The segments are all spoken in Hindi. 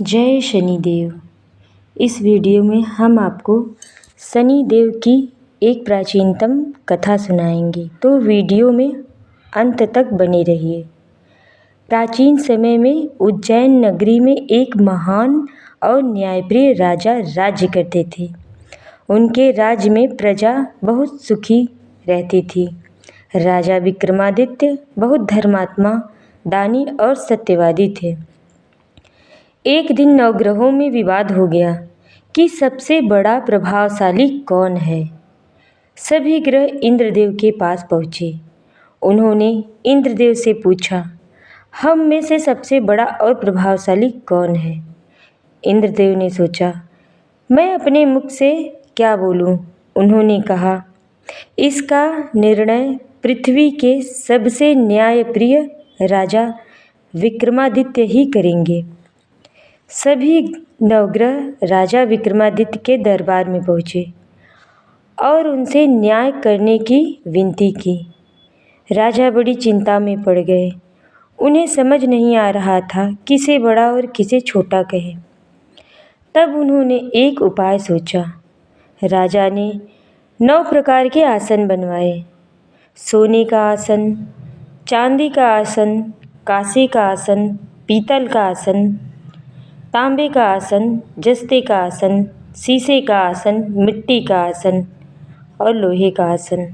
जय शनिदेव। इस वीडियो में हम आपको शनिदेव की एक प्राचीनतम कथा सुनाएंगे, तो वीडियो में अंत तक बने रहिए। प्राचीन समय में उज्जैन नगरी में एक महान और न्यायप्रिय राजा राज्य करते थे। उनके राज्य में प्रजा बहुत सुखी रहती थी। राजा विक्रमादित्य बहुत धर्मात्मा, दानी और सत्यवादी थे। एक दिन नवग्रहों में विवाद हो गया कि सबसे बड़ा प्रभावशाली कौन है। सभी ग्रह इंद्रदेव के पास पहुँचे। उन्होंने इंद्रदेव से पूछा, हम में से सबसे बड़ा और प्रभावशाली कौन है। इंद्रदेव ने सोचा, मैं अपने मुख से क्या बोलूं। उन्होंने कहा, इसका निर्णय पृथ्वी के सबसे न्यायप्रिय राजा विक्रमादित्य ही करेंगे। सभी नवग्रह राजा विक्रमादित्य के दरबार में पहुँचे और उनसे न्याय करने की विनती की। राजा बड़ी चिंता में पड़ गए। उन्हें समझ नहीं आ रहा था किसे बड़ा और किसे छोटा कहे। तब उन्होंने एक उपाय सोचा। राजा ने 9 प्रकार के आसन बनवाए। सोने का आसन, चांदी का आसन, कांसे का आसन, पीतल का आसन, तांबे का आसन, जस्ते का आसन, शीशे का आसन, मिट्टी का आसन और लोहे का आसन।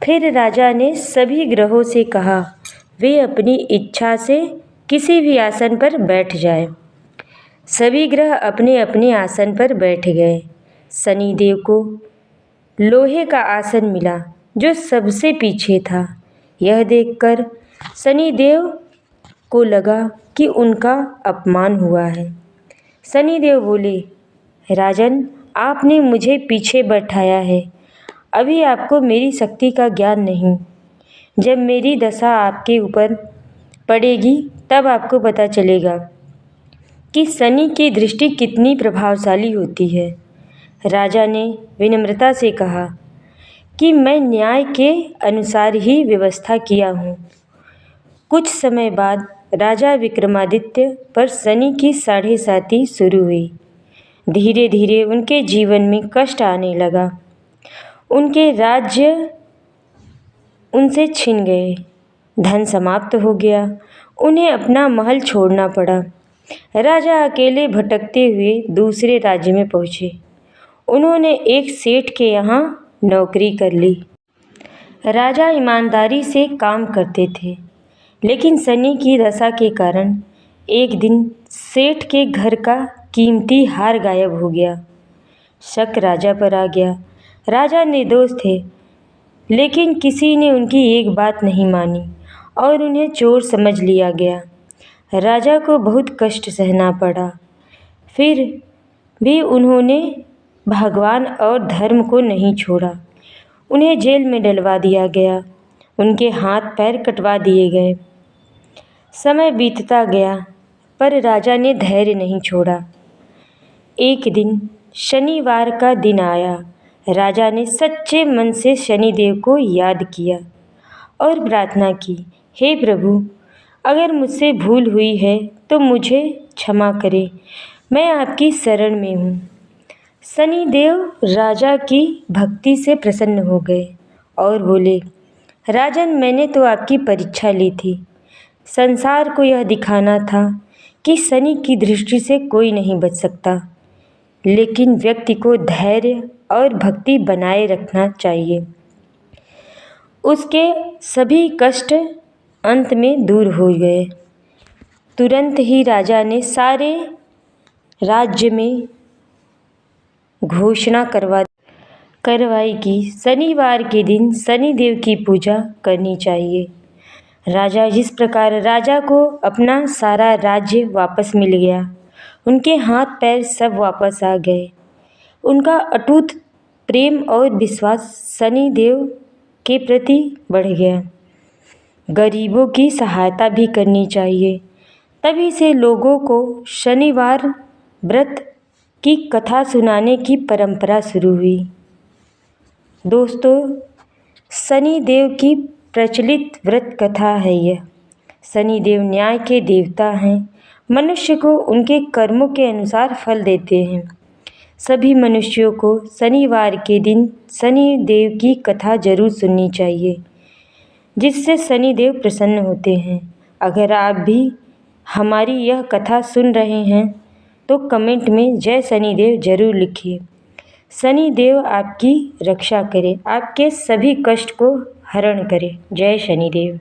फिर राजा ने सभी ग्रहों से कहा, वे अपनी इच्छा से किसी भी आसन पर बैठ जाएं। सभी ग्रह अपने अपने आसन पर बैठ गए। शनिदेव को लोहे का आसन मिला, जो सबसे पीछे था। यह देखकर शनिदेव को लगा कि उनका अपमान हुआ है। शनिदेव बोले, राजन, आपने मुझे पीछे बैठाया है। अभी आपको मेरी शक्ति का ज्ञान नहीं। जब मेरी दशा आपके ऊपर पड़ेगी तब आपको पता चलेगा कि शनि की दृष्टि कितनी प्रभावशाली होती है। राजा ने विनम्रता से कहा कि मैं न्याय के अनुसार ही व्यवस्था किया हूँ। कुछ समय बाद राजा विक्रमादित्य पर शनि की 7.5 शुरू हुई। धीरे धीरे उनके जीवन में कष्ट आने लगा। उनके राज्य उनसे छिन गए, धन समाप्त हो गया। उन्हें अपना महल छोड़ना पड़ा। राजा अकेले भटकते हुए दूसरे राज्य में पहुँचे। उन्होंने एक सेठ के यहाँ नौकरी कर ली। राजा ईमानदारी से काम करते थे, लेकिन शनि की दशा के कारण एक दिन सेठ के घर का कीमती हार गायब हो गया। शक राजा पर आ गया। राजा निर्दोष थे, लेकिन किसी ने उनकी एक बात नहीं मानी और उन्हें चोर समझ लिया गया। राजा को बहुत कष्ट सहना पड़ा। फिर भी उन्होंने भगवान और धर्म को नहीं छोड़ा। उन्हें जेल में डलवा दिया गया। उनके हाथ पैर कटवा दिए गए। समय बीतता गया, पर राजा ने धैर्य नहीं छोड़ा। एक दिन शनिवार का दिन आया। राजा ने सच्चे मन से शनिदेव को याद किया और प्रार्थना की, हे प्रभु, अगर मुझसे भूल हुई है तो मुझे क्षमा करें। मैं आपकी शरण में हूँ। शनिदेव राजा की भक्ति से प्रसन्न हो गए और बोले, राजन, मैंने तो आपकी परीक्षा ली थी। संसार को यह दिखाना था कि शनि की दृष्टि से कोई नहीं बच सकता, लेकिन व्यक्ति को धैर्य और भक्ति बनाए रखना चाहिए। उसके सभी कष्ट अंत में दूर हो गए। तुरंत ही राजा ने सारे राज्य में घोषणा करवाई कि शनिवार के दिन शनिदेव की पूजा करनी चाहिए। राजा को अपना सारा राज्य वापस मिल गया। उनके हाथ पैर सब वापस आ गए। उनका अटूट प्रेम और विश्वास शनिदेव के प्रति बढ़ गया। गरीबों की सहायता भी करनी चाहिए। तभी से लोगों को शनिवार व्रत की कथा सुनाने की परंपरा शुरू हुई। दोस्तों, शनिदेव की प्रचलित व्रत कथा है यह। शनिदेव न्याय के देवता हैं मनुष्य को उनके कर्मों के अनुसार फल देते हैं। सभी मनुष्यों को शनिवार के दिन शनि देव की कथा जरूर सुननी चाहिए, जिससे शनि देव प्रसन्न होते हैं। अगर आप भी हमारी यह कथा सुन रहे हैं तो कमेंट में जय शनिदेव जरूर लिखिए। शनिदेव आपकी रक्षा करे, आपके सभी कष्ट को हरण करे। जय शनिदेव।